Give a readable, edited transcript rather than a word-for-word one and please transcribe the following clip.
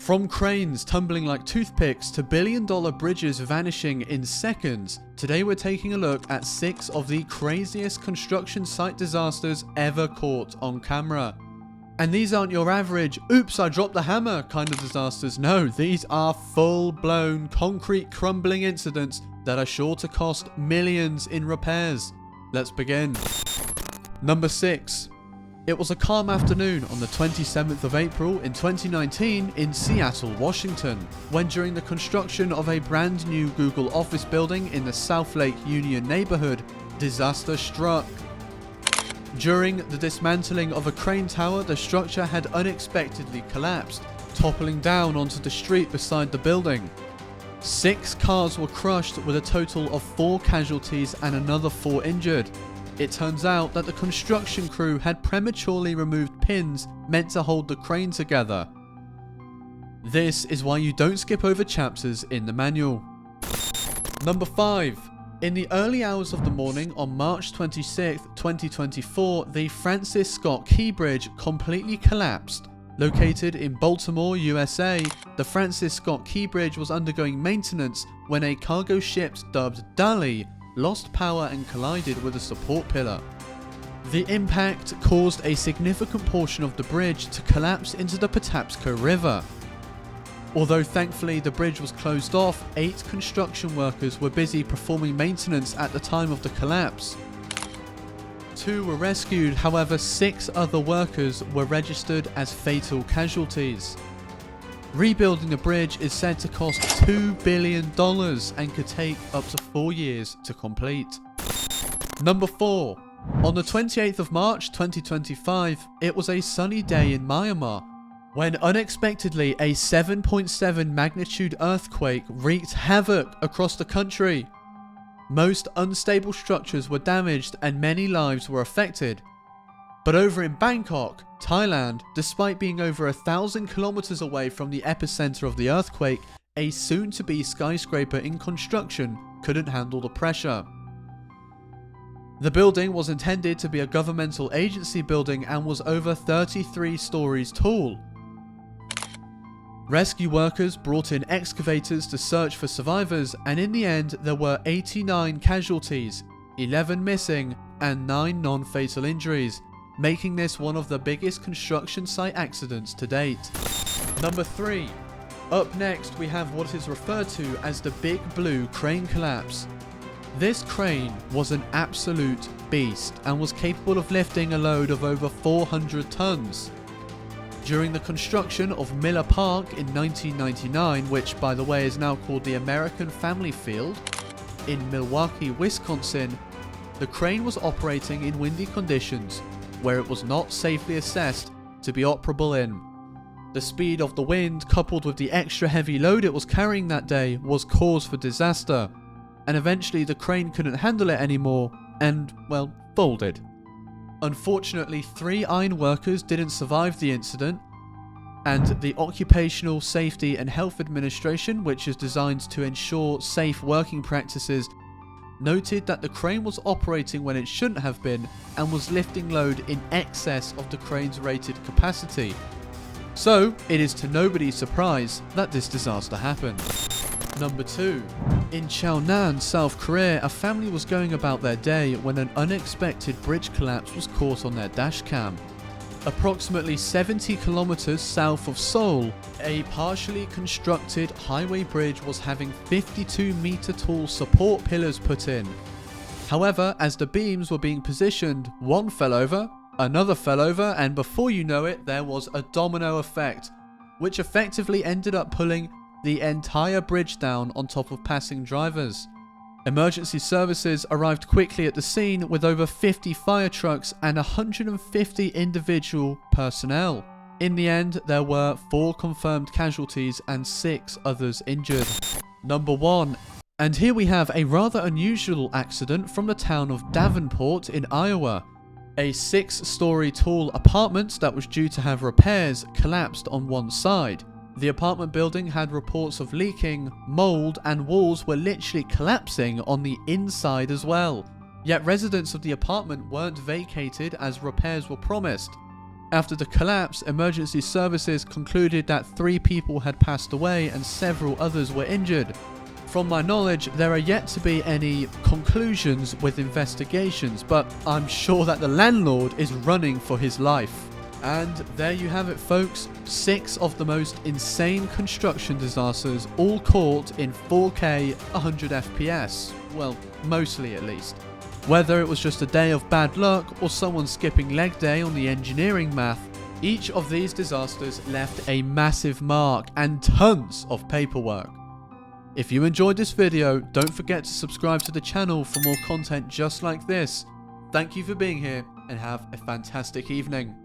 From cranes tumbling like toothpicks to billion-dollar bridges vanishing in seconds, today we're taking a look at 6 of the craziest construction site disasters ever caught on camera. And these aren't your average, oops I dropped the hammer kind of disasters. No, these are full-blown concrete crumbling incidents that are sure to cost millions in repairs. Let's begin. Number 6. It was a calm afternoon on the 27th of April in 2019 in Seattle, Washington, when during the construction of a brand new Google office building in the South Lake Union neighborhood, disaster struck. During the dismantling of a crane tower, the structure had unexpectedly collapsed, toppling down onto the street beside the building. 6 cars were crushed with a total of 4 casualties and another 4 injured. It turns out that the construction crew had prematurely removed pins meant to hold the crane together. This is why you don't skip over chapters in the manual. Number 5. In the early hours of the morning on March 26, 2024, the Francis Scott Key Bridge completely collapsed. Located in Baltimore, USA, the Francis Scott Key Bridge was undergoing maintenance when a cargo ship dubbed Dali lost power and collided with a support pillar. The impact caused a significant portion of the bridge to collapse into the Patapsco River. Although thankfully the bridge was closed off, 8 construction workers were busy performing maintenance at the time of the collapse. 2 were rescued, however 6 other workers were registered as fatal casualties. Rebuilding the bridge is said to cost $2 billion and could take up to 4 years to complete. Number 4. On the 28th of March 2025, it was a sunny day in Myanmar when unexpectedly a 7.7 magnitude earthquake wreaked havoc across the country. Most unstable structures were damaged and many lives were affected. But over in Bangkok, Thailand, despite being over 1,000 kilometers away from the epicenter of the earthquake, a soon-to-be skyscraper in construction couldn't handle the pressure. The building was intended to be a governmental agency building and was over 33 stories tall. Rescue workers brought in excavators to search for survivors, and in the end there were 89 casualties, 11 missing, and 9 non-fatal injuries, making this one of the biggest construction site accidents to date. Number 3. Up next we have what is referred to as the Big Blue crane collapse. This crane was an absolute beast and was capable of lifting a load of over 400 tons. During the construction of Miller Park in 1999, which by the way is now called the American Family Field, in Milwaukee, Wisconsin, the crane was operating in windy conditions where it was not safely assessed to be operable in. The speed of the wind coupled with the extra heavy load it was carrying that day was cause for disaster, and eventually the crane couldn't handle it anymore and, well, folded. Unfortunately, 3 iron workers didn't survive the incident, and the Occupational Safety and Health Administration, which is designed to ensure safe working practices, noted that the crane was operating when it shouldn't have been and was lifting load in excess of the crane's rated capacity. So, it is to nobody's surprise that this disaster happened. Number 2. In Cheonan, South Korea, a family was going about their day when an unexpected bridge collapse was caught on their dashcam. Approximately 70 kilometers south of Seoul, a partially constructed highway bridge was having 52-meter tall support pillars put in. However, as the beams were being positioned, one fell over, another fell over, and before you know it, there was a domino effect, which effectively ended up pulling the entire bridge down on top of passing drivers. Emergency services arrived quickly at the scene with over 50 fire trucks and 150 individual personnel. In the end, there were 4 confirmed casualties and 6 others injured. Number 1. And here we have a rather unusual accident from the town of Davenport in Iowa. A 6-story tall apartment that was due to have repairs collapsed on one side. The apartment building had reports of leaking, mold, and walls were literally collapsing on the inside as well. Yet residents of the apartment weren't vacated as repairs were promised. After the collapse, emergency services concluded that 3 people had passed away and several others were injured. From my knowledge, there are yet to be any conclusions with investigations, but I'm sure that the landlord is running for his life. And there you have it, folks. 6 of the most insane construction disasters, all caught in 4K 100 FPS. Well, mostly at least. Whether it was just a day of bad luck or someone skipping leg day on the engineering math, each of these disasters left a massive mark and tons of paperwork. If you enjoyed this video, don't forget to subscribe to the channel for more content just like this. Thank you for being here and have a fantastic evening.